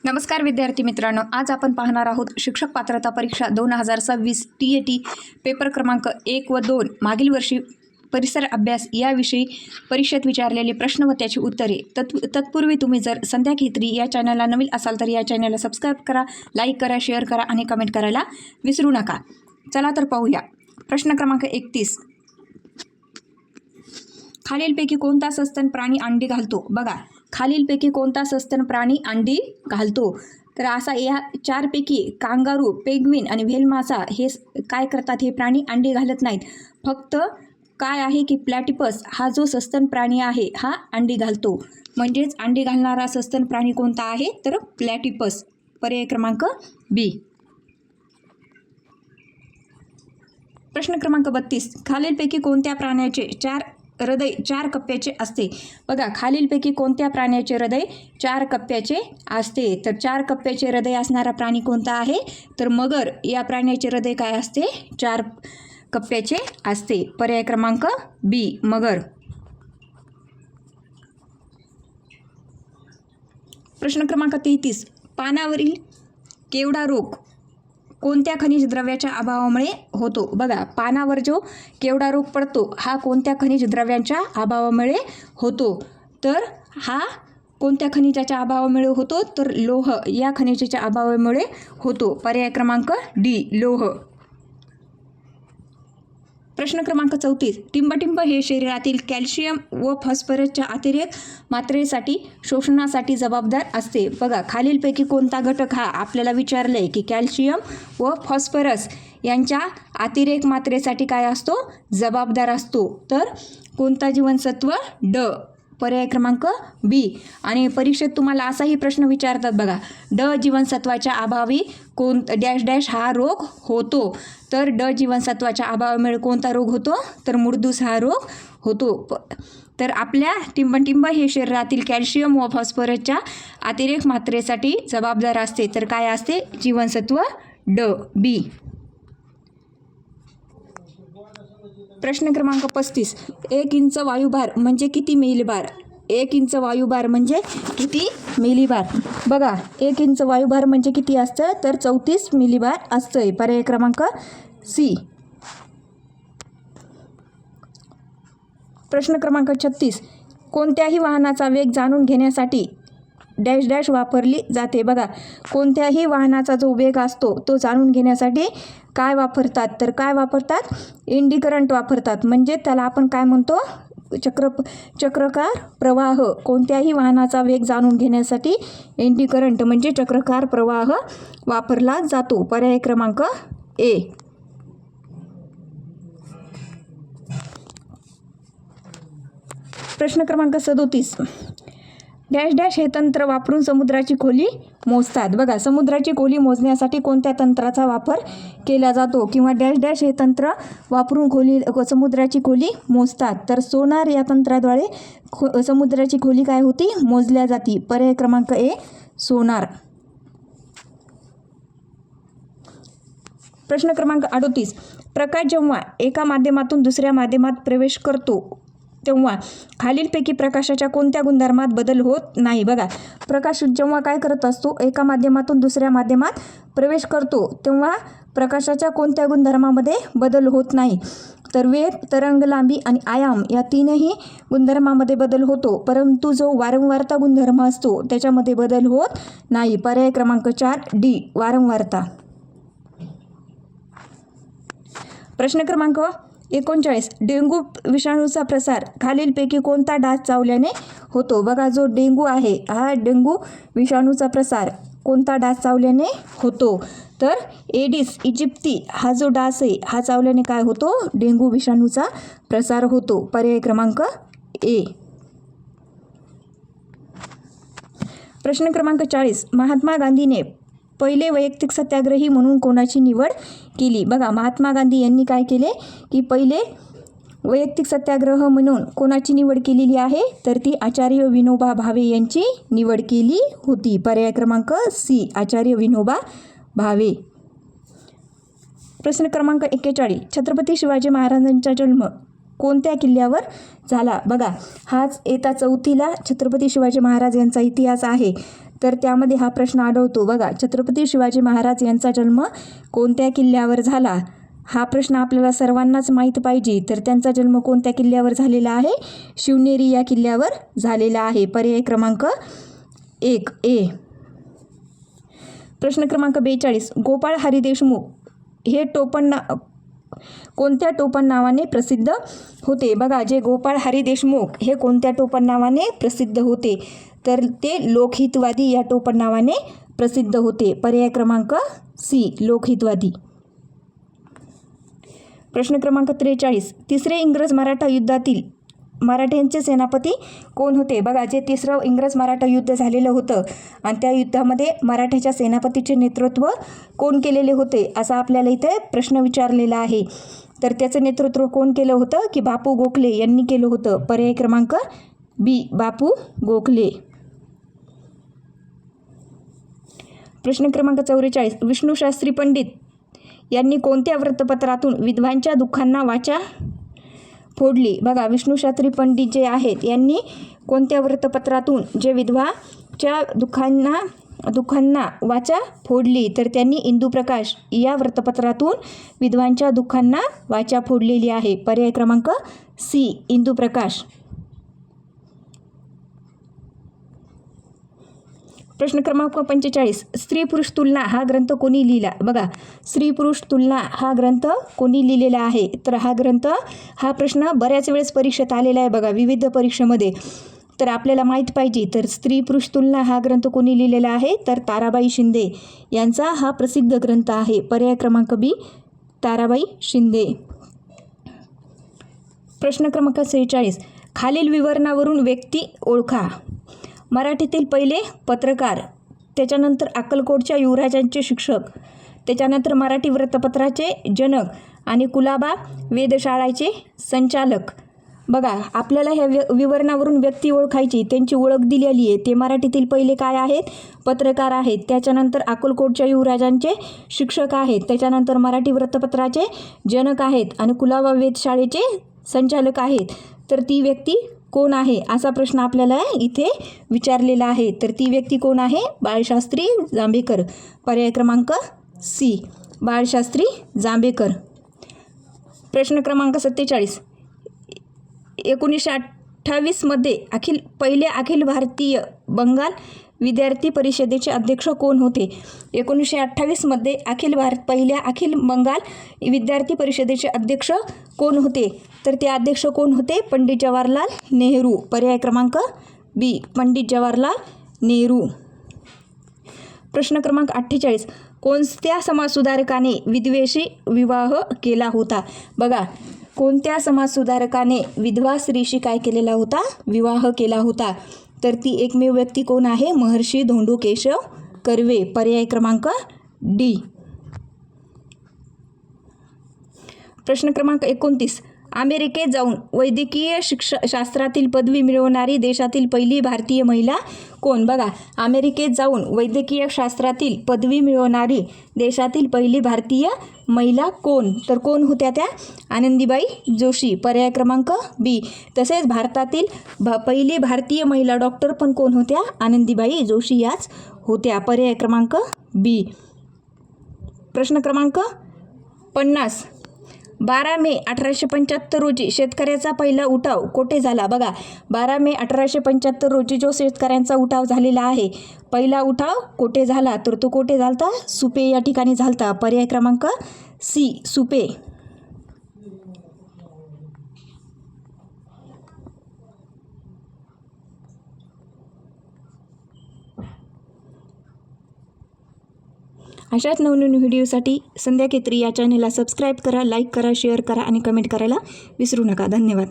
नमस्कार विद्यार्थी मित्रांनो, आज आपण पाहणार आहोत शिक्षक पात्रता परीक्षा 2026 TAT पेपर क्रमांक 1 व 2 मागील वर्षी परिसर अभ्यास याविषयी परीक्षेत विचारलेले प्रश्न व त्याची उत्तरे। तत्पूर्वी तुम्ही जर संध्या खेत्री या चॅनलला नवीन असाल तर या चॅनलला सबस्क्राईब करा, लाईक करा, शेअर करा आणि कमेंट करायला विसरू नका। चला तर पाहूया। प्रश्न क्रमांक 31, खालीलपैकी कोणता सस्तन प्राणी अंडी घालतो? बघा, खालीलपैकी कोणता सस्तन प्राणी अंडी घालतो? तर असा या चारपैकी कांगारू, पेंग्विन आणि व्हेल मासा हे काय करतात? हे प्राणी अंडी घालत नाहीत। फक्त काय आहे की प्लॅटिपस हा जो सस्तन प्राणी आहे हा अंडी घालतो। म्हणजेच अंडी घालणारा सस्तन प्राणी कोणता आहे? तर प्लॅटिपस। पर्याय क्रमांक बी। प्रश्न क्रमांक 32, खालीलपैकी कोणत्या प्राण्याचे हृदय 4 कप्प्याचे असते? बघा, खालीलपैकी कोणत्या प्राण्याचे हृदय 4 कप्प्याचे असते? तर 4 कप्प्याचे हृदय असणारा प्राणी कोणता आहे? तर मगर या प्राण्याचे हृदय काय असते? 4 कप्प्याचे असते। पर्याय क्रमांक बी, मगर। प्रश्न क्रमांक 33, पानावरील केवडा रोग कोणत्या खनिज द्रव्याच्या अभावामुळे होतो? बघा, पानावर जो केवडा रोग पडतो हा कोणत्या खनिज द्रव्यांच्या अभावामुळे होतो? तर हा कोणत्या खनिजाच्या अभावामुळे होतो? तर लोह या खनिजाच्या अभावामुळे होतो। पर्याय क्रमांक डी, लोह। प्रश्न क्रमांक 34, टिंबटिंब हे शरीरातील कॅल्शियम व फॉस्फरसच्या अतिरेक मात्रेसाठी शोषणासाठी जबाबदार असते। बघा, खालीलपैकी कोणता घटक हा आपल्याला विचारले की कॅल्शियम व फॉस्फरस यांच्या अतिरेक मात्रेसाठी काय असतो? जबाबदार असतो। तर कोणता जीवनसत्व? ड। पर्याय क्रमांक बी। आणि परीक्षेत तुम्हाला असाही प्रश्न विचारतात बघा, ड जीवनसत्वाच्या अभावी डॅश डॅश हा रोग होतो। तर ड जीवनसत्वाच्या अभावामुळे कोणता रोग होतो? तर मूळदूस हा रोग होतो। तर आपल्या टिंबटिंब हे शरीरातील कॅल्शियम व फॉस्फरसच्या अतिरेक मात्रेसाठी जबाबदार असते। तर काय असते? जीवनसत्व ड, बी। प्रश्न क्रमांक 35, 1 इंच वायुभार म्हणजे किती मिलीबार? 1 इंच वायुभार म्हणजे किती मिलीबार? बघा, 1 इंच वायुभार म्हणजे किती असतं? तर 34 मिलीबार असतंय। पर्याय क्रमांक सी। प्रश्न क्रमांक 36, कोणत्याही वाहनाचा वेग जाणून घेण्यासाठी डॅश डॅश वापरली जाते? बघा, कोणत्याही वाहनाचा जो वेग असतो तो जाणून घेण्यासाठी काय वापरतात? तर काय वापरतात? इंडिकरंट वापरतात। म्हणजे त्याला आपण काय म्हणतो? चक्रकार प्रवाह। कोणत्याही वाहनाचा वेग जाणून घेण्यासाठी इंडिकरंट म्हणजे चक्रकार प्रवाह वापरला जातो। पर्याय क्रमांक ए। प्रश्न क्रमांक 37, डॅश डॅश हे तंत्र वापरून समुद्राची खोली मोजतात। बघा, समुद्राची खोली मोजण्यासाठी कोणत्या तंत्राचा वापर केला जातो? किंवा डॅश डॅश हे तंत्र वापरून समुद्राची खोली मोजतात? तर सोनार या तंत्राद्वारे समुद्राची खोली काय होती? मोजल्या जाती। पर्याय क्रमांक ए, सोनार। प्रश्न क्रमांक 38, प्रकाश जेव्हा एका माध्यमातून दुसऱ्या माध्यमात प्रवेश करतो तेव्हा खालीलपैकी प्रकाशाच्या कोणत्या गुणधर्मात बदल होत नाही? बघा, प्रकाश जेव्हा काय करत असतो? एका माध्यमातून दुसऱ्या माध्यमात प्रवेश करतो तेव्हा प्रकाशाच्या कोणत्या गुणधर्मामध्ये बदल होत नाही? तर वेग, तरंग लांबी आणि आयाम या तीनही गुणधर्मामध्ये बदल होतो, परंतु जो वारंवारता गुणधर्म असतो त्याच्यामध्ये बदल होत नाही। पर्याय क्रमांक 4 डी, वारंवारता। प्रश्न क्रमांक 39, डेंग्यू विषाणूचा प्रसार खालीलपैकी कोणता डास चावल्याने होतो? बघा, जो डेंग्यू आहे हा डेंग्यू विषाणूचा प्रसार कोणता डास चावल्याने होतो? तर एडिस इजिप्ती हा जो डास आहे हा चावल्याने काय होतो? डेंग्यू विषाणूचा प्रसार होतो। पर्याय क्रमांक ए। प्रश्न क्रमांक 40, महात्मा गांधीने पहिले वैयक्तिक सत्याग्रही म्हणून कोणाची निवड केली? बघा, महात्मा गांधी यांनी काय केले की पहिले वैयक्तिक सत्याग्रह म्हणून कोणाची निवड केलेली आहे? तर ती आचार्य विनोबा भावे यांची निवड केली होती। पर्याय क्रमांक सी, आचार्य विनोबा भावे। प्रश्न क्रमांक 41, छत्रपती शिवाजी महाराजांचा जन्म कोणत्या किल्ल्यावर झाला? बघा, हाच येता 4थीला छत्रपती शिवाजी महाराज यांचा इतिहास आहे। तर त्यामध्ये हा प्रश्न आढळतो बघा. छत्रपती शिवाजी महाराज यांचा जन्म कोणत्या किल्ल्यावर झाला? हा प्रश्न आपल्याला सर्वांनाच माहीत पाहिजे. तर त्यांचा जन्म कोणत्या किल्ल्यावर झालेला आहे? शिवनेरी या किल्ल्यावर झालेला आहे. पर्याय क्रमांक 1 ए. प्रश्न क्रमांक 42. गोपाळ हरी देशमुख हे कोणत्या टोपण नावाने प्रसिद्ध होते? बघा, जे गोपाळ हरी देशमुख हे कोणत्या टोपण नावाने प्रसिद्ध होते? तर ते लोकहितवादी या टोपण नावाने प्रसिद्ध होते. पर्याय क्रमांक सी लोकहितवादी. प्रश्न क्रमांक 43. तिसरे इंग्रज मराठा युद्धातील मराठ्यांचे सेनापती कोण होते? बघा, जे तिसरं इंग्रज मराठा युद्ध झालेलं होतं आणि त्या युद्धामध्ये मराठ्याच्या सेनापतीचे नेतृत्व कोण केलेले होते असा आपल्याला इथे प्रश्न विचारलेला आहे. तर त्याचं नेतृत्व कोण केलं होतं? की बापू गोखले यांनी केलं होतं. पर्याय क्रमांक बी बापू गोखले. प्रश्न क्रमांक 44. विष्णुशास्त्री पंडित यांनी कोणत्या वृत्तपत्रातून विधवांच्या दुःखांना वाचा फोडली? बघा, विष्णुशास्त्री पंडित जे आहेत यांनी कोणत्या वृत्तपत्रातून जे विधवाच्या दुःखांना वाचा फोडली? तर त्यांनी इंदुप्रकाश या वृत्तपत्रातून विधवांच्या दुःखांना वाचा फोडलेली आहे. पर्याय क्रमांक सी इंदुप्रकाश. प्रश्न क्रमांक 45. स्त्री पुरुष तुलना हा ग्रंथ कोणी लिहिला? बघा, स्त्री पुरुष तुलना हा ग्रंथ कोणी लिहिलेला आहे? तर हा प्रश्न बऱ्याच वेळेस परीक्षेत आलेला आहे बघा, विविध परीक्षेमध्ये. तर आपल्याला माहीत पाहिजे. तर स्त्री पुरुष तुलना हा ग्रंथ कोणी लिहिलेला आहे? तर ताराबाई शिंदे यांचा हा प्रसिद्ध ग्रंथ आहे. पर्याय क्रमांक बी ताराबाई शिंदे. प्रश्न क्रमांक 46. खालील विवरणावरून व्यक्ती ओळखा. मराठीतील पहिले पत्रकार, त्याच्यानंतर अक्कलकोटच्या युवराजांचे शिक्षक, त्याच्यानंतर मराठी वृत्तपत्राचे जनक आणि कुलाबा वेधशाळेचे संचालक. बघा, आपल्याला ह्या विवरणावरून व्यक्ती ओळखायची, त्यांची ओळख दिलेली आहे. ते मराठीतील पहिले काय आहेत? पत्रकार आहेत. त्याच्यानंतर अक्कलकोटच्या युवराजांचे शिक्षक आहेत. त्याच्यानंतर मराठी वृत्तपत्राचे जनक आहेत आणि कुलाबा वेधशाळेचे संचालक आहेत. तर ती व्यक्ती कोण आहे असा प्रश्न आपल्याला इथे विचारलेला आहे. तर ती व्यक्ती कोण आहे? बाळशास्त्री जांभेकर. पर्याय क्रमांक सी बाळशास्त्री जांभेकर. प्रश्न क्रमांक 47. 1928 मध्ये पहिले अखिल भारतीय बंगाल विद्यार्थी परिषदेचे अध्यक्ष कोण होते? 1928 मध्ये पहिल्या अखिल बंगाल विद्यार्थी परिषदेचे अध्यक्ष कोण होते? तर ते अध्यक्ष कोण होते? पंडित जवाहरलाल नेहरू. पर्याय क्रमांक बी पंडित जवाहरलाल नेहरू. प्रश्न क्रमांक 48. कोणत्या समाजसुधारकाने विधवेशी विवाह केला होता? बघा, कोणत्या समाजसुधारकाने विधवा स्त्रीशी काय केलेला होता? विवाह केला होता. तर ती एकमेव व्यक्ती कोण आहे? महर्षी धोंडू केशव कर्वे. पर्याय क्रमांक डी. प्रश्न क्रमांक 29. अमेरिकेत जाऊन वैद्यकीय शास्त्रातील पदवी मिळवणारी देशातील पहिली भारतीय महिला कोण? बघा, अमेरिकेत जाऊन वैद्यकीय शास्त्रातील पदवी मिळवणारी देशातील पहिली भारतीय महिला कोण? तर कोण होत्या त्या? आनंदीबाई जोशी. पर्याय क्रमांक बी. तसेच भारतातील पहिली भारतीय महिला डॉक्टर पण कोण होत्या? आनंदीबाई जोशी याच होत्या. पर्याय क्रमांक बी. प्रश्न क्रमांक 50. 12 मे 1875 रोजी शेतकऱ्याचा पहिला उठाव कोठे झाला? बघा, 12 मे 1875 रोजी जो शेतकऱ्यांचा उठाव झालेला आहे, पहिला उठाव कोठे झाला? तर तो कोठे झालता? सुपे या ठिकाणी झालता. पर्याय क्रमांक सी सुपे. अशाच नवनवीन व्हिडिओसाठी संध्या केतरी या चॅनलला सबस्क्राईब करा, लाईक करा, शेअर करा आणि कमेंट करायला विसरू नका. धन्यवाद.